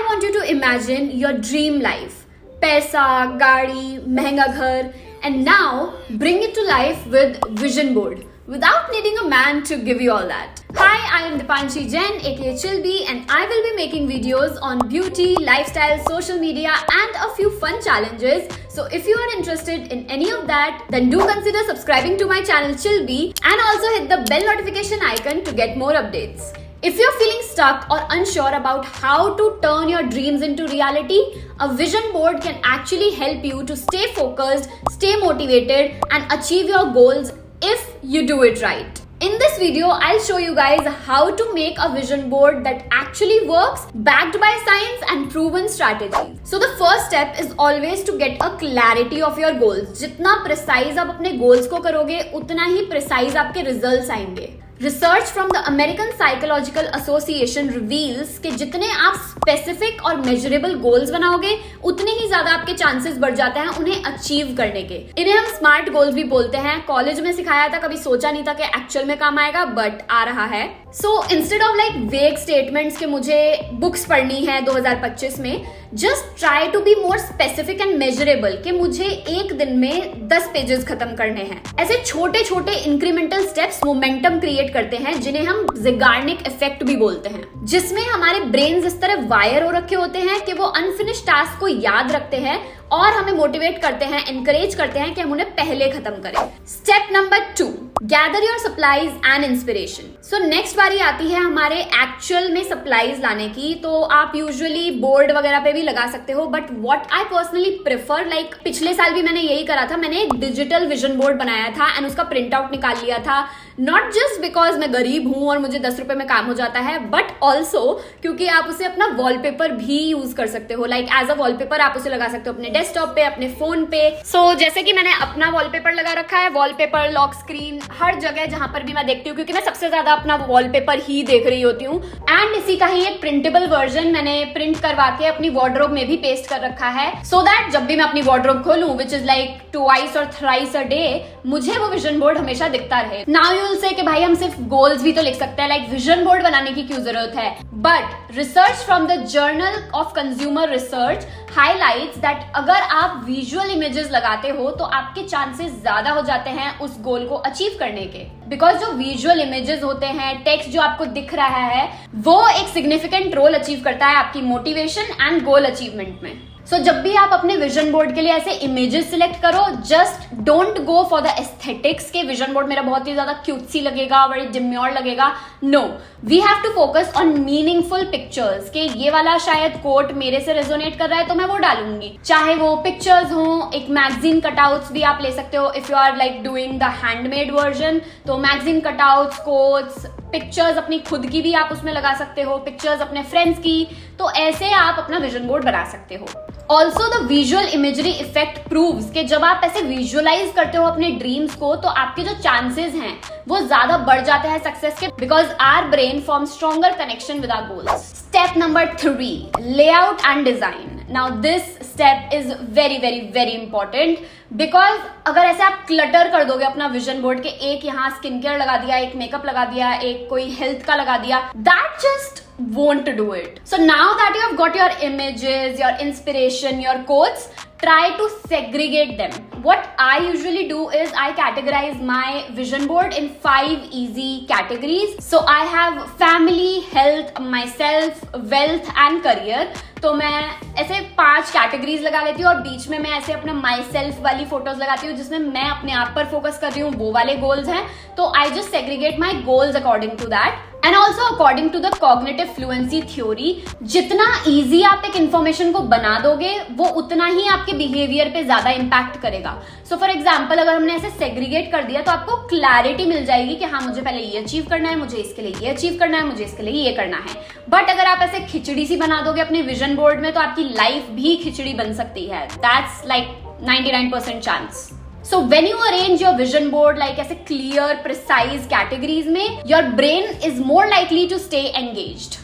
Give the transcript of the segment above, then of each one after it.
want you to imagine your dream life. पैसा, गाड़ी, महंगा घर, and now bring it to life with vision board without needing a man to give you all that. Hi, I am Dipanshi Jain aka Chilby and I will be making videos on beauty, lifestyle, social media and a few fun challenges. So if you are interested in any of that, then do consider subscribing to my channel Chilby and also hit the bell notification icon to get more updates. If you're feeling stuck or unsure about how to turn your dreams into reality, a vision board can actually help you to stay focused, stay motivated and achieve your goals if you do it right. In this video, I'll show you guys how to make a vision board that actually works, backed by science and proven strategies. So the first step is always to get a clarity of your goals. जितना precise आप अपने goals को करोगे, उतना ही precise आपके results आएंगे. Research from the American Psychological Association reveals कि जितने आप स्पेसिफिक और मेजरेबल गोल्स बनाओगे उतने ही ज्यादा आपके चांसेस बढ़ जाते हैं उन्हें अचीव करने के. इन्हें हम स्मार्ट गोल्स भी बोलते हैं. कॉलेज में सिखाया था, कभी सोचा नहीं था कि एक्चुअल में काम आएगा, बट आ रहा है. So instead of like vague statements के मुझे बुक्स पढ़नी है 2025 में, just try to be more specific and measurable कि मुझे एक दिन में 10 पेजेस खत्म करने हैं. ऐसे छोटे छोटे इंक्रीमेंटल स्टेप्स मोमेंटम क्रिएट करते हैं जिन्हें हम ज़िगार्निक इफेक्ट भी बोलते हैं, जिसमें हमारे ब्रेन्स इस तरह वायर हो रखे होते हैं कि वो अनफिनिश्ड टास्क को याद रखते हैं और हमें मोटिवेट करते हैं, एनकरेज करते हैं कि हम उन्हें पहले खत्म करें. Step number 2, gather your supplies and inspiration. So next बारी आती है हमारे एक्चुअल में सप्लाईज लाने की. तो आप यूजुअली बोर्ड वगैरह पे भी लगा सकते हो, but what I personally prefer, like पिछले साल भी मैंने यही करा था. मैंने एक डिजिटल विजन बोर्ड बनाया था एंड उसका प्रिंट आउट निकाल लिया था. नॉट जस्ट बिकॉज मैं गरीब हूं और मुझे 10 रुपए में काम हो जाता है, बट ऑल्सो क्योंकि आप उसे अपना वॉलपेपर भी यूज कर सकते हो. लाइक एज अ वॉलपेपर आप उसे लगा सकते हो अपने डेस्कटॉप पे, अपने फोन पे. सो जैसे कि मैंने अपना वॉलपेपर लगा रखा है, वॉलपेपर, लॉक स्क्रीन, हर जगह जहां पर भी मैं देखती हूँ, क्योंकि मैं सबसे ज्यादा अपना वॉलपेपर ही देख रही होती हूँ. एंड इसी का ही एक प्रिंटेबल वर्जन मैंने प्रिंट करवा के अपनी वार्डरोब में भी पेस्ट कर रखा है, सो दैट जब भी मैं अपनी वार्डरोब खोलूं, विच इज लाइक ट्वाइस और थ्राइस अ डे, मुझे वो विजन बोर्ड हमेशा दिखता रहे. नाउ यू विल से कि भाई हम सिर्फ गोल्स भी तो लिख सकते हैं, लाइक विजन बोर्ड बनाने की क्यों जरूरत है. But research from the journal of consumer research highlights that अगर आप विजुअल इमेजेस लगाते हो तो आपके चांसेस ज्यादा हो जाते हैं उस गोल को अचीव करने के. बिकॉज जो विजुअल इमेजेस होते हैं, टेक्स्ट जो आपको दिख रहा है, वो एक सिग्निफिकेंट रोल अचीव करता है आपकी मोटिवेशन एंड गोल अचीवमेंट में. सो जब भी आप अपने विजन बोर्ड के लिए ऐसे इमेजेस सिलेक्ट करो, just don't go for the aesthetics के विजन बोर्ड मेरा बहुत ही ज्यादा क्यूटसी लगेगा, बड़ी डिम्योर लगेगा. No, we have to focus on meaningful pictures कि ये वाला शायद कोट मेरे से रेजोनेट कर रहा है तो मैं वो डालूंगी. चाहे वो पिक्चर्स हो, एक मैगजीन कटआउट्स भी आप ले सकते हो if you are like doing the handmade version. तो मैगजीन कटआउट्स, कोट्स, पिक्चर्स अपनी खुद की भी आप उसमें लगा सकते हो, पिक्चर्स अपने फ्रेंड्स की. तो ऐसे आप अपना विजन बोर्ड बना सकते हो. Also the visual imagery effect proves कि जब आप ऐसे विजुअलाइज करते हो अपने ड्रीम्स को तो आपके जो चांसेस हैं वो ज्यादा बढ़ जाते हैं सक्सेस के, because our brain form stronger connection with our goals. Step number 3, layout and design. Now this step is very very very important, because अगर ऐसे आप क्लटर कर दोगे अपना विजन बोर्ड के, एक यहाँ स्किन केयर लगा दिया, एक मेकअप लगा दिया, एक कोई हेल्थ का लगा दिया, that just won't do it. So now that you have got your images, your inspiration, your quotes, try to segregate them. What I usually do is I categorize my vision board in 5 easy categories. So I have family, health, myself, wealth and career. तो मैं ऐसे 5 categories लगा लेती हूँ और बीच में मैं ऐसे अपना माई सेल्फ वाली फोटोज लगाती हूँ जिसमें मैं अपने आप पर फोकस कर रही हूँ, वो वाले गोल्स हैं. तो I just segregate my goals according to that. And also according to the cognitive fluency theory, जितना ईजी आप एक इंफॉर्मेशन को बना दोगे वो उतना ही आपके बिहेवियर पे ज्यादा इंपैक्ट करेगा. सो फॉर एग्जाम्पल अगर हमने ऐसे सेग्रीगेट कर दिया तो आपको क्लैरिटी मिल जाएगी कि हाँ मुझे पहले ये अचीव करना है, मुझे इसके लिए ये अचीव करना है, मुझे इसके लिए ये करना है. बट अगर आप ऐसे खिचड़ी सी बना दोगे अपने विजन बोर्ड में तो आपकी लाइफ भी खिचड़ी बन सकती है. That's like 99% chance. So when you arrange your vision board like ऐसे clear, precise categories में, your brain is more likely to stay engaged.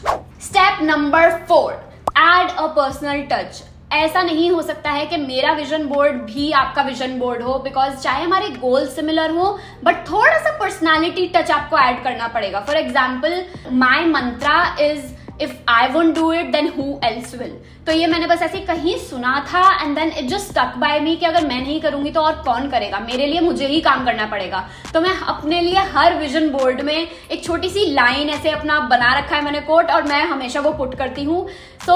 Step number 4, add a personal touch. ऐसा नहीं हो सकता है कि मेरा विजन बोर्ड भी आपका विजन बोर्ड हो, बिकॉज चाहे हमारे गोल सिमिलर हो बट थोड़ा सा पर्सनालिटी टच आपको ऐड करना पड़ेगा. For example, my mantra is if I won't do it then who else will. तो ये मैंने बस ऐसे कहीं सुना था and then it just stuck by me कि अगर मैं नहीं करूंगी तो और कौन करेगा, मेरे लिए मुझे ही काम करना पड़ेगा। तो मैं अपने लिए हर विजन बोर्ड में एक छोटी सी लाइन ऐसे अपना बना रखा है मैंने कोट, और मैं हमेशा वो पुट करती हूँ। So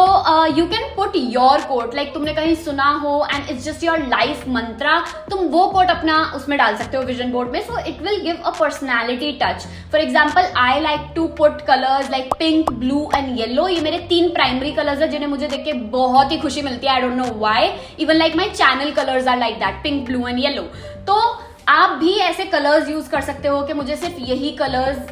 you can put your quote, like तुमने कहीं सुना हो and it's just your life mantra, तुम वो कोट अपना उसमें डाल सकते हो विजन बोर्ड में। So it will give a personality touch. For example I like to put colours like pink, blue and yellow. ये मेरे 3 प्राइमरी कलर्स है जिन्हें मुझे देख के बहुत ही खुशी मिलती है। I don't know why, even like my channel colours are like that, pink, blue and yellow. तो आप भी ऐसे कलर्स यूज कर सकते हो कि मुझे सिर्फ यही कलर्स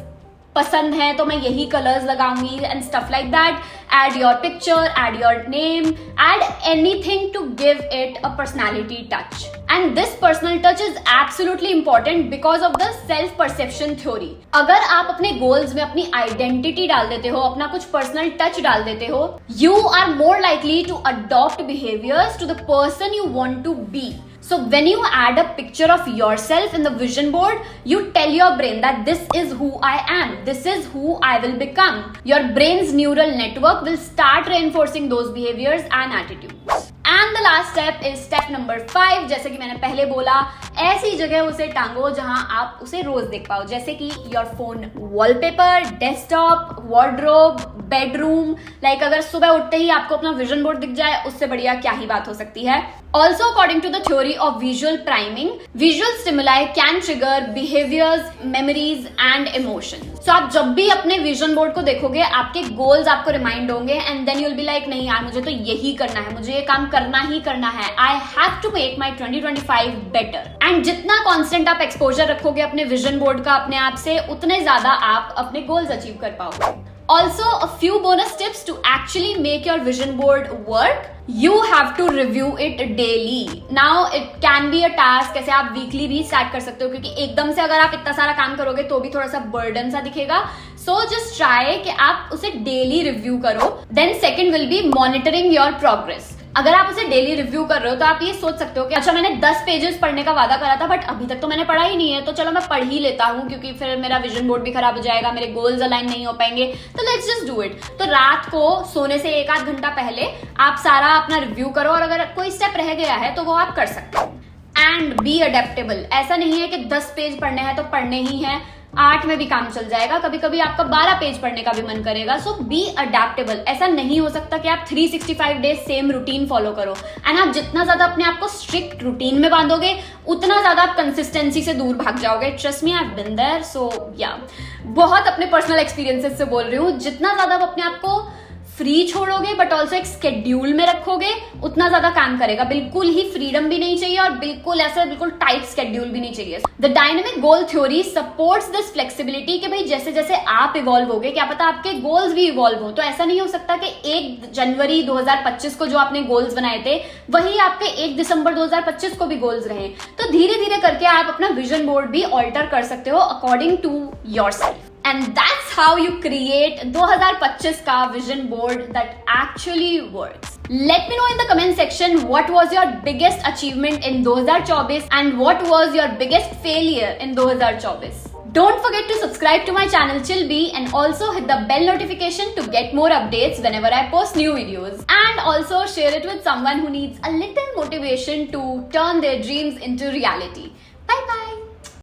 पसंद है तो मैं यही कलर्स लगाऊंगी and stuff like that. Add your picture, add your name, add anything to give it a personality touch. And this personal touch is absolutely important because of the self perception theory. अगर आप अपने goals में अपनी identity डाल देते हो, अपना कुछ पर्सनल टच डाल देते हो, you are more likely to adopt behaviours to the person you want to be. So when you add a picture of yourself in the vision board, you tell your brain that this is who I am, this is who I will become. Your brain's neural network will start reinforcing those behaviors and attitudes. And the last step is step number 5. जैसे कि मैंने पहले बोला, ऐसी जगह उसे टांगो जहां आप उसे रोज देख पाओ, जैसे कि your phone wallpaper, desktop, wardrobe, bedroom. Like अगर सुबह उठते ही आपको अपना विजन बोर्ड दिख जाए, उससे बढ़िया क्या ही बात हो सकती है। Also, according to the theory of visual priming, visual stimuli can trigger behaviors, memories and emotions. So आप जब भी अपने vision board को देखोगे, आपके goals आपको remind होंगे and then you'll be like, नहीं यार मुझे तो यही करना है, मुझे ये काम करना ही करना है। I have to make my 2025 better. And जितना constant आप exposure रखोगे अपने vision board का अपने आप से, उतने ज्यादा आप अपने goals achieve कर पाओगे। Also, a few bonus tips to actually make your vision board work. You have to review it daily. Now, it can be a task. कैसे आप weekly भी start कर सकते हो, क्योंकि एकदम से अगर आप इतना सारा काम करोगे तो भी थोड़ा सा burden सा दिखेगा. So just try कि आप उसे daily review करो. Then second will be monitoring your progress. अगर आप उसे डेली रिव्यू कर रहे हो तो आप ये सोच सकते हो कि अच्छा मैंने 10 पेजेस पढ़ने का वादा करा था बट अभी तक तो मैंने पढ़ा ही नहीं है, तो चलो मैं पढ़ ही लेता हूँ क्योंकि फिर मेरा विजन बोर्ड भी खराब हो जाएगा, मेरे गोल्स अलाइन नहीं हो पाएंगे, तो लेट्स जस्ट डू इट। तो रात को सोने से 1-8 घंटा पहले आप सारा अपना रिव्यू करो और अगर कोई स्टेप रह गया है तो वो आप कर सकते हो। And be adaptable. ऐसा नहीं है कि 10 पेज पढ़ने हैं तो पढ़ने ही हैं, 8 में भी काम चल जाएगा, कभी कभी आपका 12 पेज पढ़ने का भी मन करेगा। सो बी अडेप्टेबल। ऐसा नहीं हो सकता कि आप 365 डेज सेम रूटीन फॉलो करो। एंड आप जितना ज्यादा अपने आप को स्ट्रिक्ट रूटीन में बांधोगे उतना ज्यादा आप कंसिस्टेंसी से दूर भाग जाओगे। Trust me, I have been there. So या बहुत अपने पर्सनल एक्सपीरियंसेस से बोल रही हूँ, जितना ज्यादा आप अपने आप को फ्री छोड़ोगे बट ऑल्सो एक स्केड्यूल में रखोगे उतना ज्यादा काम करेगा। बिल्कुल ही फ्रीडम भी नहीं चाहिए और बिल्कुल ऐसा बिल्कुल टाइट स्केड्यूल भी नहीं चाहिए। The dynamic goal theory supports this flexibility कि भाई जैसे जैसे आप इवॉल्व होगे, क्या पता आपके गोल्स भी इवॉल्व हो। तो ऐसा नहीं हो सकता कि 1 जनवरी 2025 को जो आपने गोल्स बनाए थे वही आपके 1 दिसंबर 2025 को भी गोल्स रहे। तो धीरे धीरे करके आप अपना विजन बोर्ड भी ऑल्टर कर सकते हो according to yourself. And that's how you create 2025 का vision board that actually works. Let me know in the comment section what was your biggest achievement in 2024 and what was your biggest failure in 2024. Don't forget to subscribe to my channel Chilby and also hit the bell notification to get more updates whenever I post new videos. And also share it with someone who needs a little motivation to turn their dreams into reality. Bye bye.